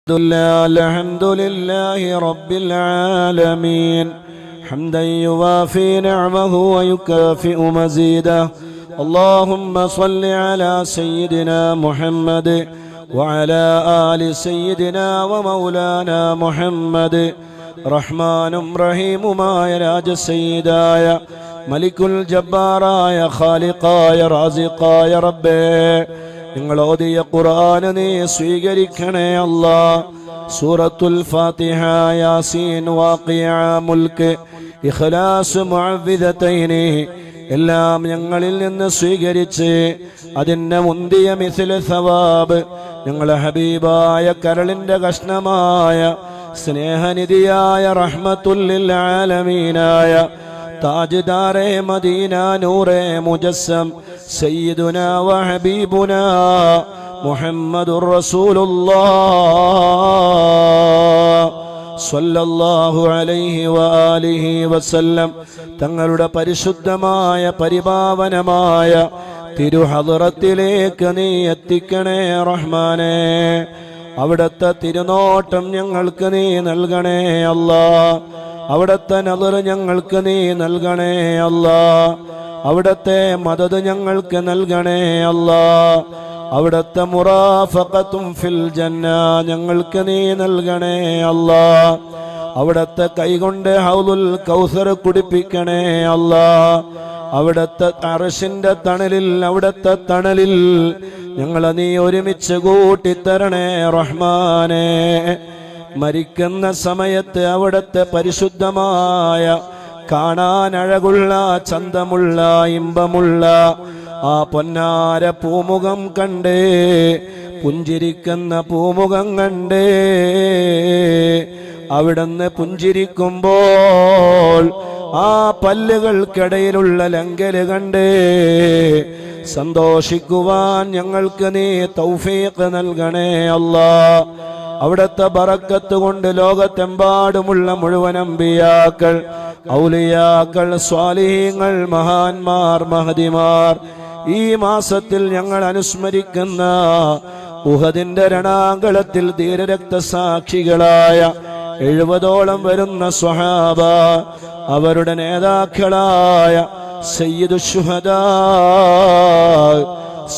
الحمد لله رب العالمين حمدا يوافي نعمه ويكافئ مزيده. اللهم صل على سيدنا محمد وعلى آل سيدنا ومولانا محمد. റഹ്മാനും റഹീമുമായ രാജസയ്യിദായ മലിക്കുൽ ജബ്ബാറായ ഖാലിഖായ റാസിഖായ റബ്ബേ, നിങ്ങൾ ഓതിയ ഖുർആൻ നീ സ്വീകരിക്കണേ അല്ലാ. സൂറത്തുൽ ഫാത്തിഹ, യാസീൻ, വാഖിഅ, മുൽക്ക്, ഇഖ്ലാസ്, മുഅവ്വിദതൈനി എല്ലാം ഞങ്ങളിൽ നിന്ന് സ്വീകരിച്ച് അതിൻ്റെ മുന്തിയ മിസ്ല സവാബ് ഞങ്ങളെ ഹബീബായ കരളിൻ്റെ കഷ്ണമായ സ്നേഹനിധിയായ റഹ്മത്തുൽ ലിൽ ആലമീനായ താജ്ദാറെ മദീന നൂറെ മുജസ്സം സയ്യിദുനാ വ ഹബീബുനാ മുഹമ്മദുർ റസൂലുള്ളാഹ് സ്വല്ലല്ലാഹു അലൈഹി വആലിഹി വസല്ലം തങ്ങളുടെ പരിശുദ്ധമായ പരിപാവനമായ തിരുഹദ്റത്തിലേക്ക് നീ എത്തിക്കണേ റഹ്മാനേ. അവിടുത്തെ തിരുനോട്ടം ഞങ്ങൾക്ക് നീ നൽകണേ അല്ലാ. അവിടുത്തെ നദർ ഞങ്ങൾക്ക് നീ നൽകണേ അല്ലാ. അവിടുത്തെ മദദ് ഞങ്ങൾക്ക് നൽകണേ അല്ലാ. അവിടുത്തെ മുറാഫഖത്തും ഫിൽ ജന്ന ഞങ്ങൾക്ക് നീ നൽകണേ അല്ലാ. അവിടുത്തെ കൈകൊണ്ട് ഹൗലുൽ കൗസർ കുടിപ്പിക്കണേ അല്ലാ. അവിടുത്തെ അർശിന്റെ തണലിൽ, അവിടുത്തെ തണലിൽ ഞങ്ങളെ നീ ഒരുമിച്ച് കൂട്ടിത്തരണേ റഹ്മാനേ. മരിക്കുന്ന സമയത്ത് അവിടുത്തെ പരിശുദ്ധമായ കാണാൻ അഴകുള്ള, ചന്തമുള്ള, ഇമ്പമുള്ള ആ പൊന്നാര പൂമുഖം കണ്ടേ, പുഞ്ചിരിക്കുന്ന പൂമുഖം കണ്ടേ, അവിടുന്ന് പുഞ്ചിരിക്കുമ്പോൾ ആ പല്ലുകൾക്കിടയിലുള്ള ലങ്കല് കണ്ടേ സന്തോഷിക്കുവാൻ ഞങ്ങൾക്ക് നീ തൗഫീഖ് നൽകണേ അല്ലാ. അവിടുത്തെ ബറക്കത്ത് കൊണ്ട് ലോകത്തെമ്പാടുമുള്ള മുഴുവൻ അമ്പിയാക്കൾ, ഔലിയാക്കൾ, സ്വാലിഹീങ്ങൾ, മഹാന്മാർ, മഹദിമാർ ഈ മാസത്തിൽ ഞങ്ങൾ അനുസ്മരിക്കുന്ന ഉഹദിന്റെ രണാങ്കളത്തിൽ ധീരരക്തസാക്ഷികളായ 70ഓളം വരുന്ന സ്വഹാബ, അവരുടെ നേതാക്കളായ സയ്യിദു ശുഹദാ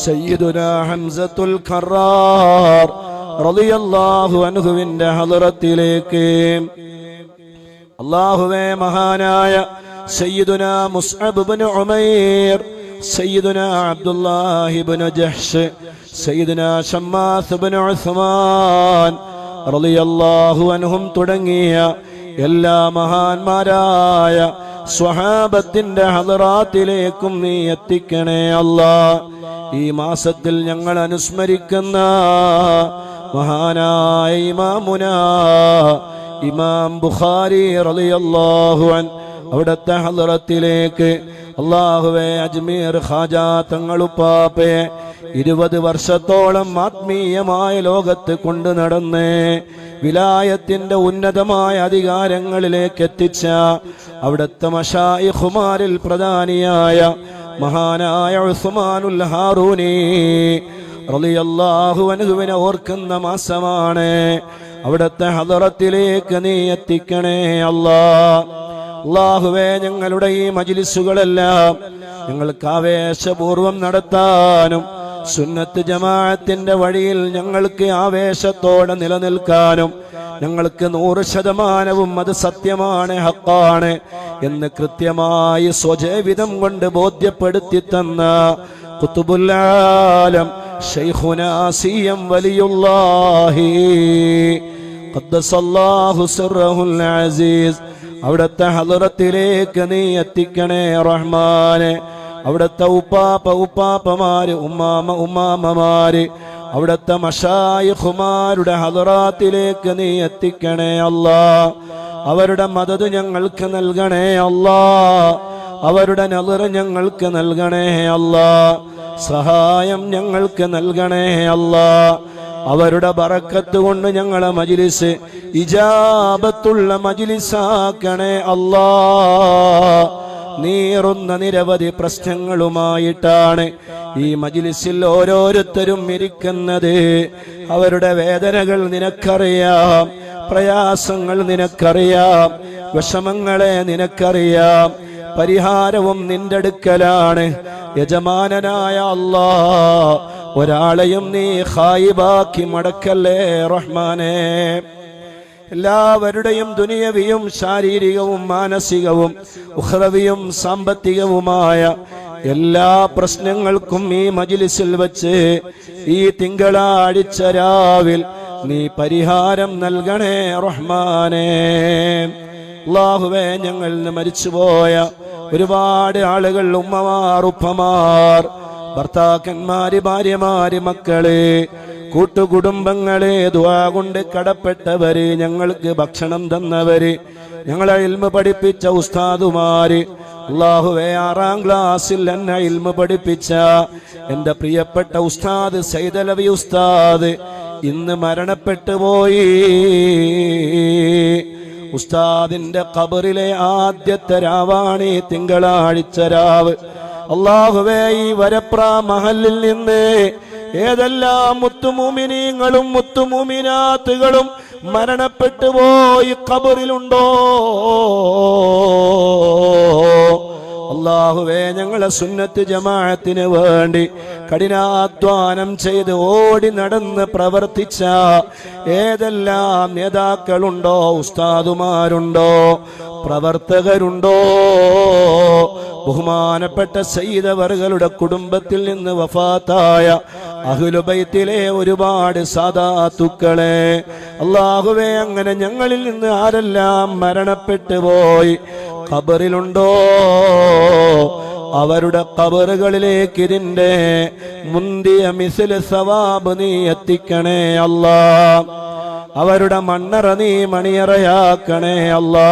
സയ്യിദുനാ ഹംസത്തുൽ ഖറാർ റളിയല്ലാഹു അൻഹുവിന്റെ ഹളറത്തിലേക്ക്, അല്ലാഹുവേ മഹാനായ സയ്യിദുനാ മുസ്അബ് ഇബ്നു ഉമൈർ, സയ്യിദുനാ അബ്ദുല്ലാഹി ഇബ്നു ജഹ്ഷ്, സയ്യിദുനാ ശമ്മാസ് ഇബ്നു ഉസ്മാൻ റളിയല്ലാഹു അൻഹും തുടങ്ങിയ എല്ലാ മഹാന്മാരായ സ്വഹാബത്തിന്റെ ഹളറാത്തിലേക്കും നീ എത്തിക്കണേ അല്ലാ. ഈ മാസത്തിൽ ഞങ്ങൾ അനുസ്മരിക്കുന്ന മഹാനായ ഇമാമുനാ ഇമാം ബുഖാരി റളിയല്ലാഹു അൻഹു അവിടുത്തെ ഹളറത്തിലേക്ക് അല്ലാഹുവേ അജ്മീർ ഖാജാ തങ്ങളുപ്പാപ്പയെ 20 വർഷത്തോളം ആത്മീയമായ ലോകത്ത് കൊണ്ടു നടന്ന് വിലായത്തിന്റെ ഉന്നതമായ അധികാരങ്ങളിലേക്ക് എത്തിച്ച അവിടുത്തെ മശായിഖുമാരിൽ പ്രധാനിയായ മഹാനായ ഉസ്മാനുൽ ഹാറൂനി റളിയല്ലാഹു അൻഹുവിനെ ഓർക്കുന്ന മാസമാണ്. അവിടുത്തെ ഹളറത്തിലേക്ക് നീ എത്തിക്കണേ അല്ലാ. അല്ലാഹുവേ, ഞങ്ങളുടെ ഈ മജ്ലിസുകളെല്ലാം ഞങ്ങൾക്ക് ആവേശപൂർവം നടത്താനും സുന്നത്ത് ജമാഅത്തിന്റെ വഴിയിൽ ഞങ്ങൾക്ക് ആവേശത്തോടെ നിലനിൽക്കാനും ഞങ്ങൾക്ക് 100% അത് സത്യമാണ്, ഹക്കാണ് എന്ന് കൃത്യമായി സ്വജീവിതം കൊണ്ട് ബോധ്യപ്പെടുത്തി തന്ന ഖുതുബുൽ ആലം ശൈഖുനാ സിയം വലിയുല്ലാഹി ഖദ്ദസല്ലാഹു സിർറഹുൽ അസീസ് അവിടുത്തെ ഹളറത്തിലേക്ക് നീ എത്തിക്കണേ റഹ്മാനെ. അവിടുത്തെ ഉപ്പാപ്പമാര്, ഉമ്മാമ്മമാര്, അവിടുത്തെ മശായിഖുമാരുടെ ഹളറാത്തിലേക്ക് നീ എത്തിക്കണേ അല്ലാ. അവരുടെ മദദ് ഞങ്ങൾക്ക് നൽകണേ അല്ലാ. അവരുടെ നളർ ഞങ്ങൾക്ക് നൽകണേ അല്ലാ. സഹായം ഞങ്ങൾക്ക് നൽകണേ അല്ലാ. അവരുടെ ബറക്കത്ത് കൊണ്ട് ഞങ്ങളെ മജ്ലിസ് ഇജാബത്തുള്ള മജ്ലിസാക്കണേ അല്ലാ. നീറുന്ന നിരവധി പ്രശ്നങ്ങളുമായിട്ടാണ് ഈ മജ്ലിസിൽ ഓരോരുത്തരും ഇരിക്കുന്നത് അവരുടെ വേദനകൾ നിനക്കറിയാം, പ്രയാസങ്ങൾ നിനക്കറിയാം, വിഷമങ്ങളെ നിനക്കറിയാം. പരിഹാരവും നിന്റെ അടുക്കലാണ്. യജമാനനായ അല്ലാഹ്, ഒരാളെയും നീ ഖായിബാക്കി മടക്കല്ലേ റഹ്മാനേ. എല്ലാവരുടെയും ദുനിയവിയും ശാരീരികവും മാനസികവും ഉഖ്റവിയും സാമ്പത്തികവുമായ എല്ലാ പ്രശ്നങ്ങൾക്കും ഈ മജ്ലിസിൽ വച്ച് ഈ തിങ്കളാഴ്ച രാവിൽ നീ പരിഹാരം നൽകണേ റഹ്മാനേ. അല്ലാഹുവേ, ഞങ്ങൾ മരിച്ചുപോയ ഒരുപാട് ആളുകൾ, ഉമ്മമാർ, ഉപ്പമാർ, ഭർത്താക്കന്മാര്, ഭാര്യമാര്, മക്കള്, കൂട്ടുകുടുംബങ്ങളെ, ദുആ കൊണ്ട് കടപ്പെട്ടവര്, ഞങ്ങൾക്ക് ഭക്ഷണം തന്നവര്, ഞങ്ങളെ ഇൽമ പഠിപ്പിച്ച ഉസ്താദുമാര്, അല്ലാഹുവേ, 6ാം ക്ലാസ്സിൽ എന്നെ ഇൽമ പഠിപ്പിച്ച എന്റെ പ്രിയപ്പെട്ട ഉസ്താദ് സൈദലവി ഉസ്താദ് ഇന്ന് മരണപ്പെട്ടു പോയി. ഉസ്താദിന്റെ ഖബറിലെ ആദ്യത്തെ രാവാണ് ഈ തിങ്കളാഴ്ച രാവ്. അല്ലാഹുവേ, ഈ വരപ്ര മഹലിൽ നിന്ന് ഏതെല്ലാം മുത്തുമുമിനീങ്ങളും മുത്തുമുമിനാത്തുകളും മരണപ്പെട്ടു പോയി ഖബറിലുണ്ടോ അല്ലാഹുവേ, ഞങ്ങളെ സുന്നത്ത് ജമാഅത്തിന് വേണ്ടി കഠിനാധ്വാനം ചെയ്ത് ഓടി നടന്ന് പ്രവർത്തിച്ച ഏതെല്ലാം നേതാക്കളുണ്ടോ, ഉസ്താദുമാരുണ്ടോ, പ്രവർത്തകരുണ്ടോ, ബഹുമാനപ്പെട്ട സയ്യിദ് അവറുകളുടെ കുടുംബത്തിൽ നിന്ന് വഫാത്തായ അഹ്ലുബൈത്തിലെ ഒരുപാട് സാദാത്തുക്കളെ അല്ലാഹുവേ, അങ്ങനെ ഞങ്ങളിൽ നിന്ന് ആരെല്ലാം മരണപ്പെട്ടു പോയി ഖബറിലുണ്ടോ അവരുടെ ഖബറുകളിലേക്ക് ഇതിന്റെ മുന്തിയ മിസ്ൽ സവാബ് നീ എത്തിക്കണേ അല്ലാ. അവരുടെ മണ്ണറ നീ മണിയറയാക്കണേ അല്ലാ.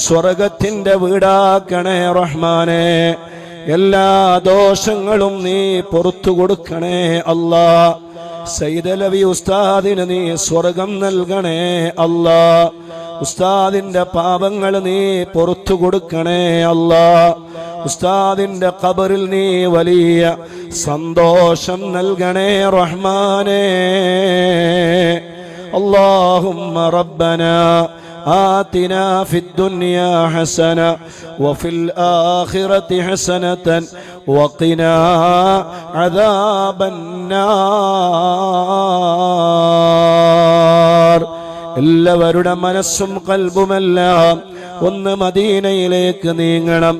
സ്വർഗത്തിന്റെ വീടാക്കണേ റഹ്മാനേ. എല്ലാ ദോഷങ്ങളും നീ പുറത്തു കൊടുക്കണേ അല്ലാ. സയ്യിദലവി ഉസ്താദിന് നീ സ്വർഗം നൽകണേ അല്ലാ. ഉസ്താദിന്റെ പാപങ്ങൾ നീ പുറത്തു കൊടുക്കണേ അല്ലാ. ഉസ്താദിന്റെ ഖബറിൽ നീ വലിയ സന്തോഷം നൽകണേ റഹ്മാനേ. اللهم ربنا آتنا في الدنيا حسنة وفي الآخرة حسنة وقنا عذاب النار. എല്ലാവരുടെ മനസ്സും കൽബുമെല്ലാം ഒന്ന് മദീനയിലേക്ക് നീങ്ങണം.